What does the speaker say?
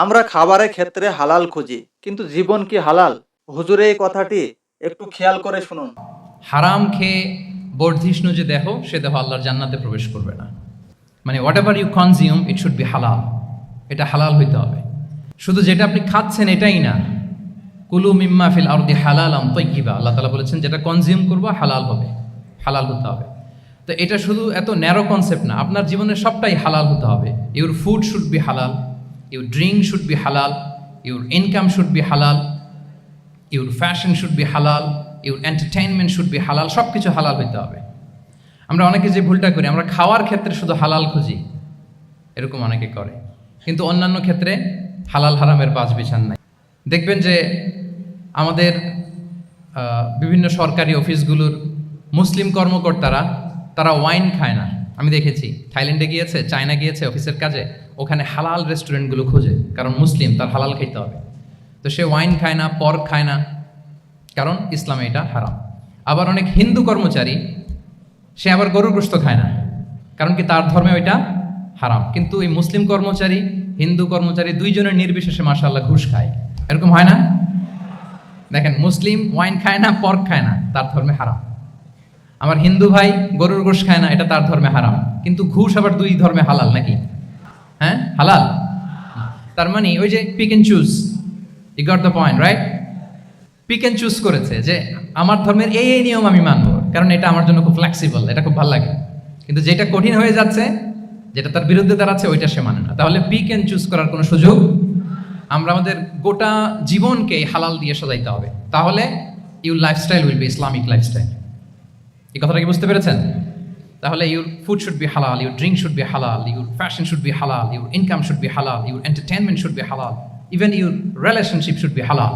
আমরা খাবারের ক্ষেত্রে হালাল খুঁজি, কিন্তু জীবন কি হালাল? হুজুরে এই কথাটি একটু খেয়াল করে শুনুন। হারাম খেয়ে বর্ধিষ্ণু যে দেহ সে দেহ আল্লাহর জান্নাতে প্রবেশ করবে না। মানে whatever you consume it should be halal, এটা হালাল হইতে হবে। শুধু যেটা আপনি খাচ্ছেন এটাই না, কুলু মিম্মা ফিল আরদি হালালাম তাইয়্যিবা, আল্লাহ তাআলা বলেছেন যেটা কনজিউম করবো হালাল হবে, হালাল হতে হবে। তো এটা শুধু এত ন্যারো কনসেপ্ট না, আপনার জীবনের সবটাই হালাল হতে হবে। ইউর ফুড শুড বি হালাল, ইউর ড্রিঙ্ক শুড বি হালাল, ইউর ইনকাম শুড বি হালাল, ইউর ফ্যাশন শুড বি হালাল, ইউর এন্টারটেইনমেন্ট শুড বি হালাল, সব কিছু হালাল হইতে হবে। আমরা অনেকে যে ভুলটা করি, আমরা খাওয়ার ক্ষেত্রে শুধু হালাল খুঁজি, এরকম অনেকে করে, কিন্তু অন্যান্য ক্ষেত্রে হালাল হারামের বাছ বিছান নাই। দেখবেন যে আমাদের বিভিন্ন সরকারি অফিসগুলোর মুসলিম কর্মকর্তারা তারা ওয়াইন খায় না। আমি দেখেছি থাইল্যান্ডে গিয়েছে, চায়না গিয়েছে অফিসের কাজে, ওখানে হালাল রেস্টুরেন্টগুলো খোঁজে, কারণ মুসলিম, তার হালাল খাইতে হবে। তো সে ওয়াইন খায় না, পর্ক খায় না, কারণ ইসলামে এটা হারাম। আবার অনেক হিন্দু কর্মচারী, সে আবার গরুর গোশত খায় না, কারণ কি তার ধর্মে ওইটা হারাম। কিন্তু এই মুসলিম কর্মচারী, হিন্দু কর্মচারী দুইজনের নির্বিশেষে মাশাআল্লাহ ঘুষ খায়, এরকম হয় না? দেখেন, মুসলিম ওয়াইন খায় না, পর্ক খায় না, তার ধর্মে হারাম। আমার হিন্দু ভাই গরুর গোশত খায় না, এটা তার ধর্মে হারাম, কিন্তু ঘুষ আবার দুই ধর্মে হালাল নাকি? হ্যাঁ, হালাল। তার মানে ওই যে pick and choose, you got the point, right? Pick and choose করেছে যে আমার ধর্মের এই এই নিয়ম আমি মানবো, কারণ এটা আমার জন্য খুব ফ্লেক্সিবল, এটা খুব ভালো লাগে। কিন্তু যেটা কঠিন হয়ে যাচ্ছে, যেটা তার বিরুদ্ধে দাঁড়াচ্ছে, ওইটা সে মানে না। তাহলে পিক এন্ড চুজ করার কোনো সুযোগ, আমরা আমাদের গোটা জীবনকে হালাল দিয়ে সাজাইতে হবে, তাহলে your lifestyle will be Islamic lifestyle. এই কথাটা কি বুঝতে পেরেছেন? তাহলে ইউর ফুড শুড বি হালাল, ইউর ড্রিঙ্ক শুড বি হালাল, ইউর ফ্যাশন শুড বি হালাল, ইউর ইনকাম শুড বি হালাল, ইউর এন্টারটেনমেন্ট শুড বি হালাল, even your relationship should be হালাল।